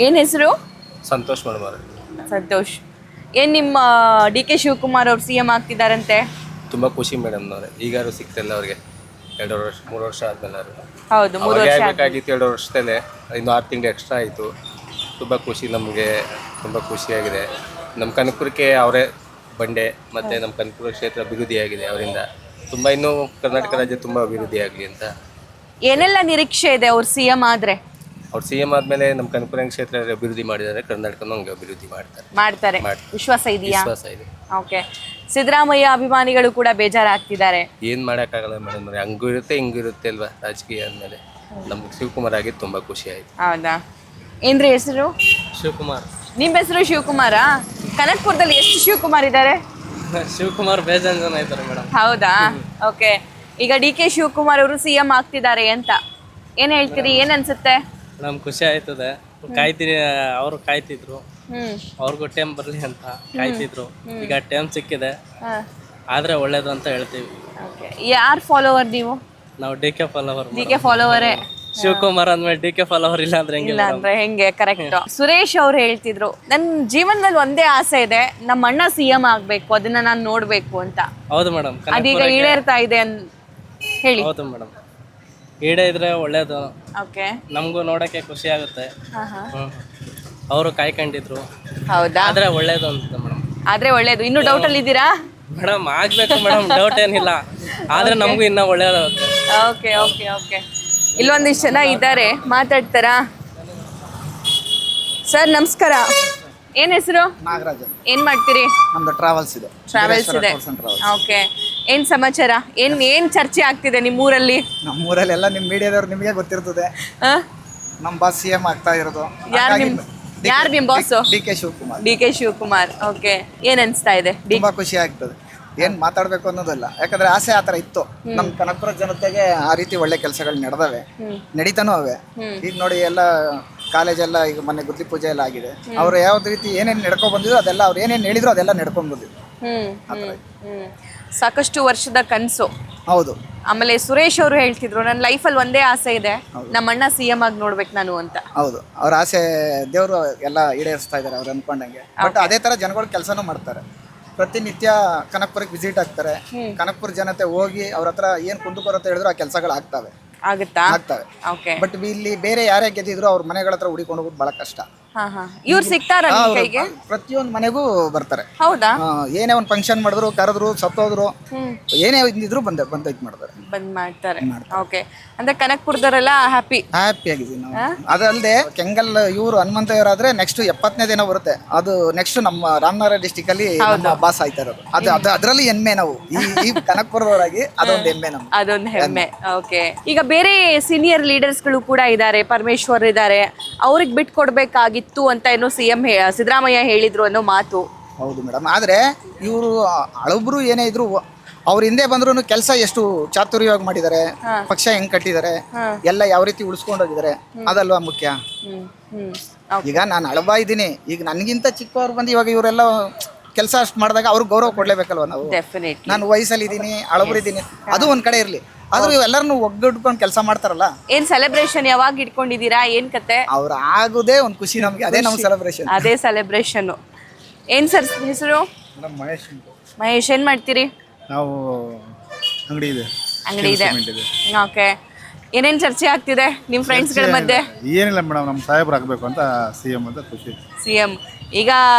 ಏನ್ ಹೆಸರು? ಸಂತೋಷ್ ಮಡ್ಮಾರ್. ಸಂತೋಷ್. ಏನ್ ನಿಮ್ಮ ಡಿ ಕೆ ಶಿವಕುಮಾರ್ ಅವ್ರು ಸಿ ಎಂ ಆಗ್ತಿದಾರಂತೆ? ತುಂಬ ಖುಷಿ ಮೇಡಮ್ ಅವರೇ. ಈಗಾರು ಸಿಗ್ತಿಲ್ಲ ಅವ್ರಿಗೆ 2 ವರ್ಷ 3 ವರ್ಷ ಆದ್ಮೇಲೆ ಅವರು ಹೌದು, 3 ವರ್ಷ ಆಗಬೇಕಾಗಿತ್ತು. 2 ವರ್ಷದಲ್ಲೇ ಇನ್ನು 6 ತಿಂಗಳು ಎಕ್ಸ್ಟ್ರಾ ಆಯಿತು. ತುಂಬ ಖುಷಿ, ನಮಗೆ ತುಂಬ ಖುಷಿಯಾಗಿದೆ. ನಮ್ಮ ಕನಕಪುರಕ್ಕೆ ಅವರೇ ಬಂಡೆ ಮತ್ತು ನಮ್ಮ ಕನಕಪುರ ಕ್ಷೇತ್ರ ಅಭಿವೃದ್ಧಿಯಾಗಿದೆ ಅವರಿಂದ. ತುಂಬ ಇನ್ನೂ ಕರ್ನಾಟಕ ರಾಜ್ಯ ತುಂಬ ಅಭಿವೃದ್ಧಿಯಾಗಲಿ ಅಂತ. ಏನೆಲ್ಲ ನಿರೀಕ್ಷೆ ಇದೆ ಅವ್ರು ಸಿ ಎಂ ಆದ್ರೆ? ಅವ್ರು ಸಿ ಎಂ ಆದಮೇಲೆ ನಮ್ಮ ಕನಕಪುರ ಕ್ಷೇತ್ರ ಅಭಿವೃದ್ಧಿ ಮಾಡಿದ್ದಾರೆ, ಕರ್ನಾಟಕನೂ ಹಂಗೆ ಅಭಿವೃದ್ಧಿ ಮಾಡ್ತಾರೆ. ವಿಶ್ವಾಸ ಇದೆಯಾ? ವಿಶ್ವಾಸ ಇದೆ. ಓಕೆ. ಸಿದ್ದರಾಮಯ್ಯ ಅಭಿಮಾನಿಗಳು ಕೂಡ ಬೇಜಾರಾಗ್ತಿದ್ದಾರೆ. ಏನು ಮಾಡೋಕ್ಕಾಗಲ್ಲ ಮೇಡಮ್ ಅವರೇ, ಹಂಗೂ ಇರುತ್ತೆ ಹಿಂಗೂ ಇರುತ್ತೆ ಅಲ್ವಾ ರಾಜಕೀಯ ಅಂದಮೇಲೆ. ನಮ್ಗೆ ಶಿವಕುಮಾರ್ ಆಗಿದ್ದು ತುಂಬ ಖುಷಿ ಆಯಿತು. ಹೌದಾ? ಏನ್ರಿ ಹೆಸರು? ಶಿವಕುಮಾರ್. ನಿಮ್ಮ ಹೆಸರು ಶಿವಕುಮಾರ? ಕನಕಪುರದಲ್ಲಿ ಎಷ್ಟು ಶಿವಕುಮಾರ್ ಇದ್ದಾರೆ? ಶಿವಕುಮಾರ್ ಬೇಜಾನ್ ಜನ ಇದ್ದಾರೆ ಮೇಡಮ್. ಹೌದಾ? ಓಕೆ. ಈಗ ಡಿ ಕೆ ಶಿವಕುಮಾರ್ ಅವರು ಸಿ ಎಂ ಆಗ್ತಿದ್ದಾರೆ ಅಂತ ಏನ್ ಹೇಳ್ತೀರಿ? ಏನ್ ಅನ್ಸುತ್ತೆ? ಮೇಡಮ್ ಖುಷಿ ಆಯ್ತದೆ. ಅವರು ಕಾಯ್ತಿದ್ರು, ಅವ್ರಿಗೂ ಟೈಮ್ ಬರಲಿ ಅಂತ ಕಾಯ್ತಿದ್ರು. ಈಗ ಟೈಮ್ ಸಿಕ್ಕಿದೆ, ಆದ್ರೆ ಒಳ್ಳೇದು ಅಂತ ಹೇಳ್ತೀವಿ. ಯಾರ್ ಫಾಲೋವರ್ ನೀವು? ನಾವು D K follower. D K ಫಾಲೋವರೇ. ಶಿವಕುಮಾರ್ ಅಂದ್ಮೇಲೆ ಡಿ ಕೆ ಫಾಲೋವರ್ ಇಲ್ಲ ಅಂದ್ರೆ ಹೆಂಗೆ? ಇಲ್ಲ ಅಂದ್ರೆ ಹೆಂಗೆ? ಕರೆಕ್ಟ್. ಸುರೇಶ್ ಅವ್ರು ಹೇಳ್ತಿದ್ರು, ನನ್ನ ಜೀವನದಲ್ಲಿ ಒಂದೇ ಆಸೆ ಇದೆ, ನಮ್ಮ ಅಣ್ಣ ಸಿ ಎಂ ಆಗ್ಬೇಕು, ಅದನ್ನ ನಾನು ನೋಡ್ಬೇಕು ಅಂತ. ಹೌದು ಮೇಡಮ್. ಅದೀಗ ಈಡೇರ್ತಾ ಇದೆ ಹೇಳಿ. ಹೌದು ಮೇಡಮ್, ಈಡೇ ಇದ್ರೆ ಒಳ್ಳೇದು. ಓಕೆ. ನಮಗೂ ನೋಡಕ್ಕೆ ಖುಷಿ ಆಗುತ್ತೆ. ಅವರು ಕಾಯ್ಕೊಂಡಿದ್ರು. ಹೌದಾ? ಆದ್ರೆ ಒಳ್ಳೇದು ಅಂತ ಮೇಡಮ್. ಆದ್ರೆ ಒಳ್ಳೇದು. ಇನ್ನು ಡೌಟ್ ಅಲ್ಲಿ ಇದ್ದೀರಾ? ಮೇಡಮ್ ಆಗ್ಬೇಕು ಮೇಡಮ್, ಡೌಟ್ ಏನಿಲ್ಲ. ಆದ್ರೆ ನಮಗೂ ಇನ್ನ ಒಳ್ಳೇದಾಗುತ್ತೆ. Okay okay okay. ಇಲ್ಲೊಂದಿಷ್ಟು ಜನ ಇದ್ದಾರೆ, ಮಾತಾಡ್ತಾರಾ? ಸರ್ ನಮಸ್ಕಾರ. ಏನ್ ಹೆಸರು? ನಾಗರಾಜ್. ಏನ್ ಮಾಡ್ತೀರಿ? ನಮ್ದು ಟ್ರಾವೆಲ್ಸ್ ಇದೆ. ಟ್ರಾವೆಲ್ಸ್ ಇದೆ. ಓಕೆ. ಏನ್ ಸಮಾಚಾರ? ಏನ್ ಚರ್ಚೆ ಆಗ್ತಿದೆ ನಿಮ್ಮೂರಲ್ಲಿ? ನಮ್ಮೂರಲ್ಲೆಲ್ಲ ನಿಮ್ಮ ಮೀಡಿಯಾದವ್ರು ನಿಮಗೆ ಗೊತ್ತಿರ್ತದೆ. ನಮ್ಮ ಬಾಸ್ ಸಿ ಎಂ ಆಗ್ತಾ ಇರೋದು. ಯಾರು ನಿಮ್ boss? D K Shivakumar. D K Shivakumar. Okay. ಏನ್ ಅನ್ಸ್ತಾ ಇದೆ? ತುಂಬಾ ಖುಷಿ ಆಗ್ತದೆ. ಏನ್ ಮಾತಾಡ್ಬೇಕು ಅನ್ನೋದಲ್ಲ, ಯಾಕಂದ್ರೆ ಆಸೆ ಆತರ ಇತ್ತು. ನಮ್ಮ ಕನಕಪುರ ಜನತೆಗೆ ಆ ರೀತಿ ಒಳ್ಳೆ ಕೆಲಸಗಳು ನಡೆದವೆ, ನಡೀತಾನೂ ಅವೆ. ಈಗ ನೋಡಿ, ಎಲ್ಲ ಕಾಲೇಜೆಲ್ಲ ಈಗ ಮೊನ್ನೆ ಗುದ್ಲಿ ಪೂಜೆ ಎಲ್ಲ ಆಗಿದೆ. ಅವ್ರು ಯಾವ್ದು ರೀತಿ ಏನೇನು ನಡ್ಕೊಂಡ್ ಬಂದಿದ್ರು ಅದೆಲ್ಲ ಅವ್ರು ಏನೇನು ಹೇಳಿದ್ರು ಅದೆಲ್ಲ ನಡ್ಕೊಂಡ್ ಬಂದಿದ್ರು. ಸಾಕಷ್ಟು ವರ್ಷದ ಕನಸು. ಹೌದು. ಆಮೇಲೆ ಸುರೇಶ್ ಅವರು ಹೇಳ್ತಿದ್ರು, ನನ್ನ ಲೈಫಲ್ಲಿ ಒಂದೇ ಆಸೆ ಇದೆ, ನಮ್ಮ ಅಣ್ಣ ಸಿ ಎಂ ಆಗಿ ನೋಡ್ಬೇಕು ನಾನು ಅಂತ. ಹೌದು, ಅವ್ರ ಆಸೆ ದೇವರು ಎಲ್ಲ ಈಡೇರಿಸ್ತಾ ಇದಾರೆ ಅವ್ರು ಅನ್ಕೊಂಡಂಗೆ. ಬಟ್ ಅದೇ ತರ ಜನಗಳು ಕೆಲಸನೂ ಮಾಡ್ತಾರೆ. ಪ್ರತಿನಿತ್ಯ ಕನಕಪುರಕ್ಕೆ ವಿಸಿಟ್ ಆಗ್ತಾರೆ. ಕನಕಪುರ ಜನತೆ ಹೋಗಿ ಅವ್ರ ಹತ್ರ ಏನ್ ಕುಂದುಕೊರತೆ ಹೇಳಿದ್ರು ಆ ಕೆಲಸಗಳು ಆಗ್ತವೆ. ಓಕೆ. ಬಟ್ ಇಲ್ಲಿ ಬೇರೆ ಯಾರೇ ಗೆದ್ದಿದ್ರು ಅವ್ರ ಮನೆಗಳ ಹತ್ರ ಹುಡಿಕೊಂಡು ಹೋಗೋದು ಬಹಳ ಕಷ್ಟ. ಇವ್ರು ಸಿಗ್ತಾರ ಕೈಗೆ? ಪ್ರತಿಯೊಂದು ಮನೆಗೂ ಬರ್ತಾರೆ. ಹೌದಾ? ಏನೇ ಒಂದು ಫಂಕ್ಷನ್ ಮಾಡಿದ್ರು, ಕರೆದ್ರು, ಸತ್ತೋದ್ರು, ಏನೇ ಇದ್ರು ಬಂದ್ ಮಾಡ್ತಾರೆ. ಓಕೆ. ಅಂದ್ರೆ ಕನಕಪುರದವರೆಲ್ಲ ಹ್ಯಾಪಿ ಆಗಿದ್ದೀವಿ ನಾವು. ಅದಲ್ಲದೆ ಕೆಂಗಲ್ ಇವರು ಹನುಮಂತಯ್ಯರಾದ್ರೆ ನೆಕ್ಸ್ಟ್ 70ನೇ ದಿನ ಬರುತ್ತೆ. ಅದು ನೆಕ್ಸ್ಟ್ ನಮ್ಮ ರಾಮನಗರ ಡಿಸ್ಟಿಕ್ ಅಲ್ಲಿ ಬಾಸ್ ಆಯ್ತಾ ಇರೋದು. ಅದ್ರಲ್ಲಿ ಹೆಮ್ಮೆ ನಾವು ಈ ಕನಕಪುರದವರಾಗಿ ಅದೊಂದು ಹೆಮ್ಮೆ ನಮ್ಗೆ. ಅದೊಂದು ಹೆಮ್ಮೆ. ಓಕೆ. ಈಗ ಬೇರೆ ಸೀನಿಯರ್ ಲೀಡರ್ಸ್ ಗಳು ಕೂಡ ಇದ್ದಾರೆ, ಪರಮೇಶ್ವರ್ ಇದ್ದಾರೆ, ಅವ್ರಿಗೆ ಬಿಟ್ಕೊಡ್ಬೇಕಾಗಿತ್ತು ಅಂತ ಏನೋ ಸಿಎಂ ಸಿದ್ದರಾಮಯ್ಯ ಹೇಳಿದ್ರು ಅನ್ನೋ ಮಾತು. ಹೌದು ಮೇಡಮ್. ಆದ್ರೆ ಇವರು ಹಳಬ್ರು ಏನೇ ಇದ್ರು ಅವ್ರ ಹಿಂದೆ ಬಂದ್ರು ಕೆಲಸ ಎಷ್ಟು ಚಾತುರ್ಯವಾಗಿ ಮಾಡಿದ್ದಾರೆ, ಪಕ್ಷ ಹೆಂಗ್ ಕಟ್ಟಿದ್ದಾರೆ, ಎಲ್ಲ ಯಾವ ರೀತಿ ಉಳಿಸ್ಕೊಂಡು ಹೋಗಿದ್ದಾರೆ, ಅದಲ್ವಾ ಮುಖ್ಯ. ಈಗ ನಾನು ಹಳಬ ಇದ್ದೀನಿ, ಈಗ ನನ್ಗಿಂತ ಚಿಕ್ಕವ್ರು ಬಂದು ಇವಾಗ ಇವರೆಲ್ಲ ಕೆಲಸ ಅಷ್ಟು ಮಾಡಿದಾಗ ಅವ್ರಿಗೆ ಗೌರವ ಕೊಡ್ಲೇಬೇಕಲ್ವ ನಾವು. ನಾನು ವಯಸ್ಸಲ್ಲಿ ಇದ್ದೀನಿ, ಹಳಬ್ರಿದ್ದೀನಿ, ಅದು ಒಂದ್ ಕಡೆ ಇರ್ಲಿ. ಆದ್ರೂ ಎಲ್ಲರನ್ನು ಒಗ್ಗಟ್ಕೊಂಡು ಕೆಲಸ ಮಾಡ್ತಾರಲ್ಲ. ಏನ್ ಸೆಲೆಬ್ರೇಷನ್ ಯಾವಾಗ ಇಟ್ಕೊಂಡಿದ್ದೀರಾ? ಏನ್ ಕತೆ? ಅವ್ರು ಆಗೋದೇ ಒಂದು ಖುಷಿ ನಮ್ಗೆ, ಅದೇ ನಮ್ಮ ಸೆಲೆಬ್ರೇಷನ್. ಅದೇ ಸೆಲೆಬ್ರೇಷನ್. ಏನ್ ಸರ್ ಹೆಸರು? ಮಹೇಶ್. ಮಹೇಶ್. ಏನ್ ಮಾಡ್ತೀರಿ? ನಾವು ಅಂಗಡಿ ಇದೆ. ಓಕೆ. ಏನೇನ್ ಚರ್ಚೆ ಆಗ್ತಿದೆ ನಿಮ್ ಫ್ರೆಂಡ್ಸ್ ಗಳ ಮಧ್ಯೆ? ಏನಿಲ್ಲ ಮೇಡಮ್, ನಮ್ಮ ಸಾಹೇಬ್ರು ಆಗ್ಬೇಕು ಅಂತ ಸಿಎಂ ಅಂತ ಖುಷಿ. ಸಿಎಂ. ಈಗ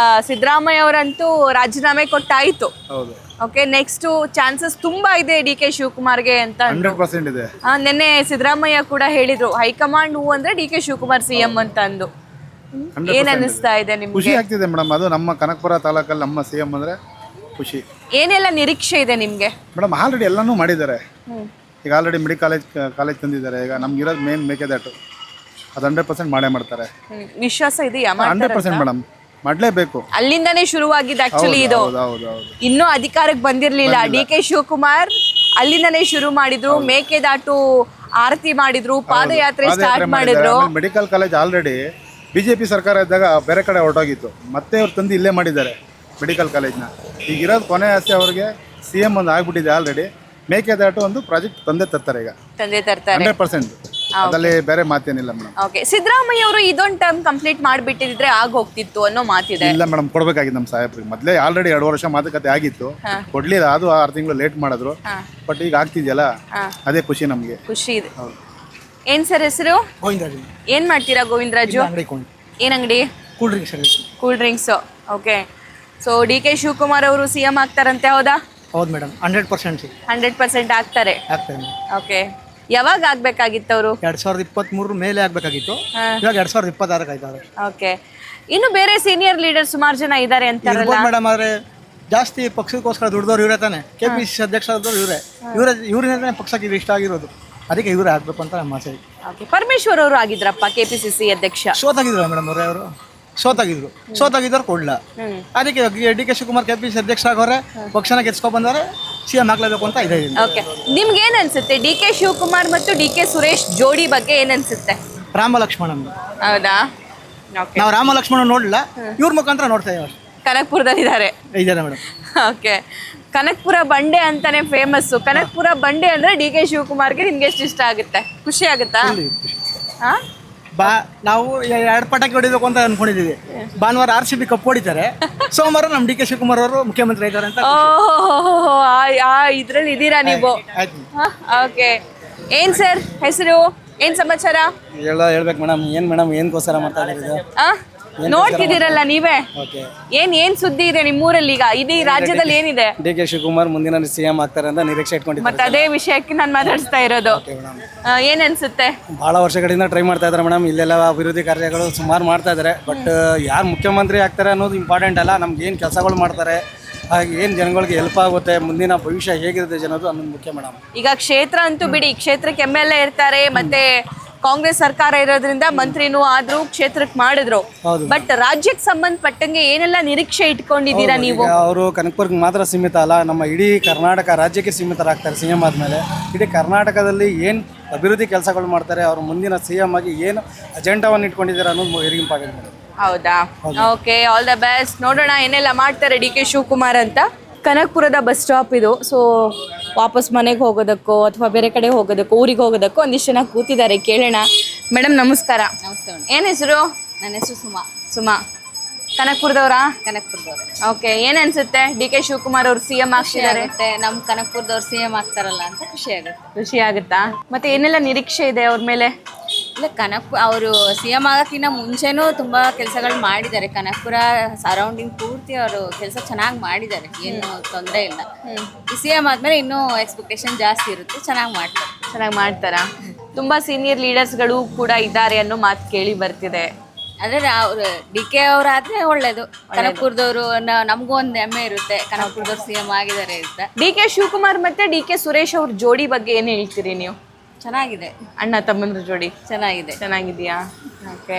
ಸಿದ್ದರಾಮಯ್ಯ ಅವರಂತೂ ರಾಜೀನಾಮೆ ಕೊಟ್ಟಾಯ್ತು. ಹೌದು. ಓಕೆ. ನೆಕ್ಸ್ಟ್ ಚಾನ್ಸಸ್ ತುಂಬಾ ಇದೆ ಡಿ ಕೆ ಶಿವಕುಮಾರ್ಗೆ ಅಂತ 100% ಇದೆ. ನಿನ್ನೆ ಸಿದ್ದರಾಮಯ್ಯ ಕೂಡ ಹೇಳಿದ್ರು, ಹೈಕಮಾಂಡ್ ಹೂ ಅಂದ್ರೆ ಡಿ ಕೆ ಶಿವಕುಮಾರ್ ಸಿಎಂ ಅಂತ ಅಂದು. ಏನ್ ಅನಿಸ್ತಾ ಇದೆ ನಿಮ್ಗೆ? ಖುಷಿ ಆಗ್ತಿದೆ ಮೇಡಮ್. ಅದು ನಮ್ಮ ಕನಕಪುರ ತಾಲೂಕಲ್ಲಿ ನಮ್ಮ ಸಿಎಂ ಅಂದ್ರೆ ಖುಷಿ. ಏನೆಲ್ಲ ನಿರೀಕ್ಷೆ ಇದೆ ನಿಮ್ಗೆ? ಮೇಡಮ್ ಆಲ್ರೆಡಿ ಎಲ್ಲಾನು ಮಾಡಿದ್ದಾರೆ. ಈಗ ಆಲ್ರೆಡಿ ಮೆಡಿಕಲ್ ಕಾಲೇಜ್ ತಂದಿದ್ದಾರೆ. ಈಗ ನಮ್ಗಿರೋದು ಮೇನ್ ಮೇಕೆದಾಟು, ಅದು 100% ಮಾಡೇ ಮಾಡ್ತಾರೆ. ವಿಶ್ವಾಸ ಇದೆಯಾ? 100% ಮೇಡಮ್, ಮಾಡ್ಲೇಬೇಕು. ಅಲ್ಲಿಂದಾನೇ ಶುರುವಾಗಿದ್ದು ಆಕ್ಚುಲಿ ಇದು. ಇನ್ನೂ ಅಧಿಕಾರಕ್ಕೆ ಬಂದಿರ್ಲಿಲ್ಲ. ಡಿ ಕೆ ಶಿವಕುಮಾರ್ ಅಲ್ಲಿಂದಾನೇ ಶುರು ಮಾಡಿದ್ರು. ಮೇಕೆದಾಟು ಆರತಿ ಮಾಡಿದ್ರು, ಪಾದಯಾತ್ರೆ ಸ್ಟಾರ್ಟ್ ಮಾಡಿದ್ರು. ಮೆಡಿಕಲ್ ಕಾಲೇಜ್ ಆಲ್ರೆಡಿ ಬಿಜೆಪಿ ಸರ್ಕಾರ ಇದ್ದಾಗ ಬೇರೆ ಕಡೆ ಹೊರಟೋಗಿತ್ತು, ಮತ್ತೆ ಅವ್ರು ತಂದು ಇಲ್ಲೇ ಮಾಡಿದ್ದಾರೆ ಮೆಡಿಕಲ್ ಕಾಲೇಜ್ನ. ಈಗ ಇರೋದು ಕೊನೆ ಆಸೆ ಅವ್ರಿಗೆ ಸಿಎಂ ಒಂದು ಆಗ್ಬಿಟ್ಟಿದೆ ಆಲ್ರೆಡಿ. ಮೇಕೆದಾಟು ಒಂದು ಪ್ರಾಜೆಕ್ಟ್ ತಂದೆ ತರ್ತಾರೆ ಈಗ, ತಂದೆ ತರ್ತಾರೆ 100%. ಅದರಲ್ಲಿ ಬೇರೆ ಮಾತೇನಿಲ್ಲ ಮೇಡಮ್. ಓಕೆ, ಸಿದ್ದರಾಮಯ್ಯ ಅವರು ಇದೊಂದು ಟರ್ಮ್ ಕಂಪ್ಲೀಟ್ ಮಾಡಿಬಿಟ್ಟಿದ್ರೆ ಆಗೋಗ್ತಿತ್ತು ಅನ್ನೋ ಮಾತಿದೆ. ಇಲ್ಲ ಮೇಡಮ್, ಕೊಡ್ಬೇಕಾಗಿತ್ತು ನಮ್ಮ ಸಾಹೇಬ್ರಿಗೆ. ಮೊದಲೇ ಆಲ್ರೆಡಿ 2 ವರ್ಷ ಮಾತುಕತೆ ಆಗಿತ್ತು, ಕೊಡ್ಲಿಲ್ಲ. ಅದು 6 ತಿಂಗಳು ಲೇಟ್ ಮಾಡಿದ್ರು. ಬಟ್ ಈಗ ಆಗ್ತಿದೆಯಲ್ಲ, ಅದೇ ಖುಷಿ ನಮಗೆ. ಖುಷಿ ಇದೆ. ಏನ್ ಸರ್ ಹೆಸರು? ಗೋವಿಂದರಾಜು. ಏನ್ ಮಾಡ್ತೀರಾ ಗೋವಿಂದರಾಜು? ಏನ್ ಅಂಗಡಿ? Cool drinks service. Cool drinks. Okay, so D K Shivakumar ಅವರು CM ಆಗ್ತಾರಂತೆ, ಹೌದಾ? ಹೌದು ಮೇಡಮ್, 100% 100% ಆಗ್ತಾರೆ. ಆಗ್ತದೆ. ಓಕೆ, ಯಾವಾಗ ಆಗ್ಬೇಕಾಗಿತ್ತು ಅವರು? 2023 ಮೇಲೆ ಆಗ್ಬೇಕಾಗಿತ್ತು, ಇವಾಗ 2026 ಆಯ್ತಾರೆ. ಓಕೆ, ಇನ್ನು ಬೇರೆ ಸೀನಿಯರ್ ಲೀಡರ್ ಸುಮಾರು ಜನ ಇದ್ದಾರೆ ಅಂತಾರಲ್ಲ ಮೇಡಮ್. ಆದ್ರೆ ಜಾಸ್ತಿ ಪಕ್ಷಕ್ಕೋಸ್ಕರ ದುಡ್ದವ್ರು ಇವರೇ ತಾನೆ. KPCC ಅಧ್ಯಕ್ಷ ಆದವ್ರು ಇವರಿಂದ ಪಕ್ಷಕ್ಕೆ ಇಷ್ಟ ಆಗಿರೋದು, ಅದಕ್ಕೆ ಇವರೇ ಆಗ್ಬೇಕು ಅಂತ ನಮ್ಮ ಆಸೆ. ಓಕೆ, ಪರಮೇಶ್ವರ್ ಅವರು ಆಗಿದ್ರಪ್ಪ KPCC ಅಧ್ಯಕ್ಷ. ಸೋತಾಗಿದ್ರು ಮೇಡಮ್ ಅವರು ಸೋತಾಗಿದ್ದವ್ರು ಕೊಡ್ಲ. ಅದಕ್ಕೆ DK ಶಿವಕುಮಾರ್ KPCC ಅಧ್ಯಕ್ಷ ಆಗೋರೆ, ಪಕ್ಷನ ಗೆಲ್ಸ್ಕೊಂಡ್ ಬಂದವ್ರೆ, CM ಆಗ್ಲೇಬೇಕು ಅಂತ ಇದೆ. ಓಕೆ, ನಿಮ್ಗೆ ಏನ್ ಅನ್ಸುತ್ತೆ DK ಶಿವಕುಮಾರ್ ಮತ್ತು DK ಸುರೇಶ್ ಜೋಡಿ ಬಗ್ಗೆ ಏನ್ ಅನ್ಸುತ್ತೆ? ರಾಮ ಲಕ್ಷ್ಮಣ. ಹೌದಾ? ಓಕೆ, ನಾವು ರಾಮ ಲಕ್ಷ್ಮಣ ನೋಡ್ಲಿಲ್ಲ, ಇವ್ರ ಮುಖಾಂತರ ನೋಡ್ತಾ ಇದ್ದೀವಿ. ಕನಕ್ಪುರದಲ್ಲಿ ಇದ್ದಾರೆ ಮೇಡಮ್. ಓಕೆ, ಕನಕ್ಪುರ ಬಂಡೆ ಅಂತಾನೆ ಫೇಮಸ್ಸು. ಕನಕ್ಪುರ ಬಂಡೆ ಅಂದ್ರೆ DK ಶಿವಕುಮಾರ್ಗೆ ನಿಮ್ಗೆ ಎಷ್ಟು ಇಷ್ಟ ಆಗುತ್ತೆ? ಖುಷಿ ಆಗುತ್ತಾ? ನಾವು 2 ಪಟಾಕಿ ಹೊಡಿಬೇಕು ಅಂತ ಅನ್ಕೊಂಡಿದೀವಿ. ಭಾನುವಾರ RCB ಕಪ್ ಹೊಡಿತಾರೆ, ಸೋಮವಾರ ನಮ್ಮ DK ಶಿವಕುಮಾರ್ ಅವರು ಮುಖ್ಯಮಂತ್ರಿ ಇದ್ದಾರೆ ಅಂತ. ಓಹೋ, ಇದ್ರಲ್ಲಿ ಇದ್ದೀರಾ ನೀವು? ಓಕೆ, ಏನ್ ಸರ್ ಹೆಸರು? ಏನ್ ಸಮಾಚಾರ? ಹೇಳ್ಬೇಕು ಮೇಡಮ್. ಏನ್ಗೋಸ್ಕರ ಮಾತಾಡಿದ್ರು? ನೋಡ್ತಿದ್ದೀರಲ್ಲ ನೀವೇ, ಏನ್ ಸುದ್ದಿ ಇದೆ ನಿಮ್ಮೂರಲ್ಲಿ ಈಗ? ಇಡೀ ರಾಜ್ಯದಲ್ಲಿ ಏನಿದೆ? DK ಶಿವಕುಮಾರ್ ಮುಂದಿನ CM ಆಗ್ತಾರೆ ಅಂತ ನಿರೀಕ್ಷೆ ಇಟ್ಕೊಂಡಿದ್ದಾರೆ. ಮತ್ತೆ ಅದೇ ವಿಷಯಕ್ಕೆ ನಾನು ಮಾತಾಡ್ಸ್ತಾ ಇರೋದು. ಏನ್ ಅನ್ಸುತ್ತೆ? ಬಹಳ ವರ್ಷಗಳಿಂದ ಟ್ರೈ ಮಾಡ್ತಾ ಇದ್ದಾರೆ ಮೇಡಮ್. ಇಲ್ಲೆಲ್ಲ ಅಭಿವೃದ್ಧಿ ಕಾರ್ಯಗಳು ಸುಮಾರು ಮಾಡ್ತಾ ಇದ್ದಾರೆ. ಬಟ್ ಯಾರು ಮುಖ್ಯಮಂತ್ರಿ ಆಗ್ತಾರೆ ಅನ್ನೋದು ಇಂಪಾರ್ಟೆಂಟ್ ಅಲ್ಲ, ನಮ್ಗೆ ಏನು ಕೆಲಸಗಳು ಮಾಡ್ತಾರೆ, ಹಾಗೆ ಏನು ಜನಗಳಿಗೆ ಹೆಲ್ಪ್ ಆಗುತ್ತೆ, ಮುಂದಿನ ಭವಿಷ್ಯ ಹೇಗಿರುತ್ತೆ ಜನದು ಅನ್ನೋದು ಮುಖ್ಯ ಮೇಡಮ್. ಈಗ ಕ್ಷೇತ್ರ ಅಂತೂ ಬಿಡಿ, ಕ್ಷೇತ್ರಕ್ಕೆ MLA ಇರ್ತಾರೆ, ಮತ್ತೆ ಕಾಂಗ್ರೆಸ್ ಸರ್ಕಾರ ಇರೋದ್ರಿಂದ ಮಂತ್ರಿನೂ ಆದ್ರೂ ಕ್ಷೇತ್ರಕ್ಕೆ ಮಾಡಿದ್ರು. ಬಟ್ ರಾಜ್ಯಕ್ಕೆ ಸಂಬಂಧಪಟ್ಟಂಗೆ ಏನೆಲ್ಲ ನಿರೀಕ್ಷೆ ಇಟ್ಕೊಂಡಿದ್ದೀರಾ ನೀವು? ಅವರು ಕನಕಪುರಕ್ಕೆ ಮಾತ್ರ ಸೀಮಿತ ಅಲ್ಲ, ನಮ್ಮ ಇಡೀ ಕರ್ನಾಟಕ ರಾಜ್ಯಕ್ಕೆ ಸೀಮಿತರಾಗ್ತಾರೆ CM ಆದಮೇಲೆ. ಇಡೀ ಕರ್ನಾಟಕದಲ್ಲಿ ಏನು ಅಭಿವೃದ್ಧಿ ಕೆಲಸಗಳು ಮಾಡ್ತಾರೆ, ಅವರು ಮುಂದಿನ CM ಆಗಿ ಏನು ಅಜೆಂಡಾವನ್ನು ಇಟ್ಕೊಂಡಿದ್ದಾರೆ ಅನ್ನೋದು ವೆರಿ ಇಂಪಾರ್ಟೆಂಟ್ ಮೇಡಮ್. ಹೌದಾ? Okay, all the best. ನೋಡೋಣ ಏನೆಲ್ಲ ಮಾಡ್ತಾರೆ DK ಶಿವಕುಮಾರ್ ಅಂತ. ಕನಕಪುರದ ಬಸ್ ಸ್ಟಾಪ್ ಇದು. ಸೊ ವಾಪಸ್ ಮನೆಗೆ ಹೋಗೋದಕ್ಕೋ ಅಥವಾ ಬೇರೆ ಕಡೆ ಹೋಗೋದಕ್ಕೋ, ಊರಿಗೆ ಹೋಗೋದಕ್ಕೋ ಒಂದಿಷ್ಟು ಜನ ಕೂತಿದ್ದಾರೆ. ಕೇಳೋಣ. ಮೇಡಮ್ ನಮಸ್ಕಾರ. ನಮಸ್ತೆ. ಏನು ಹೆಸರು? ನನ್ನ ಹೆಸರು ಸುಮಾ. ಕನಕಪುರದವರಾ? ಕನಕಪುರದವ್ರು. ಓಕೆ, ಏನ್ ಅನ್ಸುತ್ತೆ DK ಶಿವಕುಮಾರ್ ಅವ್ರು CM ಆಗ್ತಿದ್ದಾರೆ? ನಮ್ಮ ಕನಕಪುರದವ್ರು CM ಆಗ್ತಾರಲ್ಲ ಅಂತ ಖುಷಿ ಆಗುತ್ತೆ. ಖುಷಿ ಆಗುತ್ತಾ? ಮತ್ತೆ ಏನೆಲ್ಲ ನಿರೀಕ್ಷೆ ಇದೆ ಅವ್ರ ಮೇಲೆ? ಇಲ್ಲ, ಅವರು CM ಆಗೋಕ್ಕಿಂತ ಮುಂಚೆನೂ ತುಂಬ ಕೆಲಸಗಳು ಮಾಡಿದ್ದಾರೆ. ಕನಕಪುರ ಸರೌಂಡಿಂಗ್ ಪೂರ್ತಿ ಅವರು ಕೆಲಸ ಚೆನ್ನಾಗಿ ಮಾಡಿದ್ದಾರೆ, ಏನು ತೊಂದರೆ ಇಲ್ಲ. ಈ CM ಆದಮೇಲೆ ಇನ್ನೂ ಎಕ್ಸ್ಪೆಕ್ಟೇಷನ್ ಜಾಸ್ತಿ ಇರುತ್ತೆ, ಚೆನ್ನಾಗಿ ಮಾಡ್ತಾರಾ? ತುಂಬಾ ಸೀನಿಯರ್ ಲೀಡರ್ಸ್ಗಳು ಕೂಡ ಇದ್ದಾರೆ ಅನ್ನೋ ಮಾತು ಕೇಳಿ ಬರ್ತಿದೆ. ಆದರೆ ಅವರು DK ಅವರಾದ್ರೆ ಒಳ್ಳೇದು. ಕನಕಪುರದವರು ನಮಗೂ ಒಂದು ಹೆಮ್ಮೆ ಇರುತ್ತೆ, ಕನಕಪುರದವ್ರು CM ಆಗಿದ್ದಾರೆ ಅಂತ. DK ಶಿವಕುಮಾರ್ ಮತ್ತೆ DK ಸುರೇಶ್ ಅವ್ರ ಜೋಡಿ ಬಗ್ಗೆ ಏನು ಹೇಳ್ತೀರಿ ನೀವು? ಚೆನ್ನಾಗಿದೆ. ಅಣ್ಣ ತಮ್ಮಂದ್ರ ಜೋಡಿ ಚೆನ್ನಾಗಿದೆಯಾ? ಓಕೆ,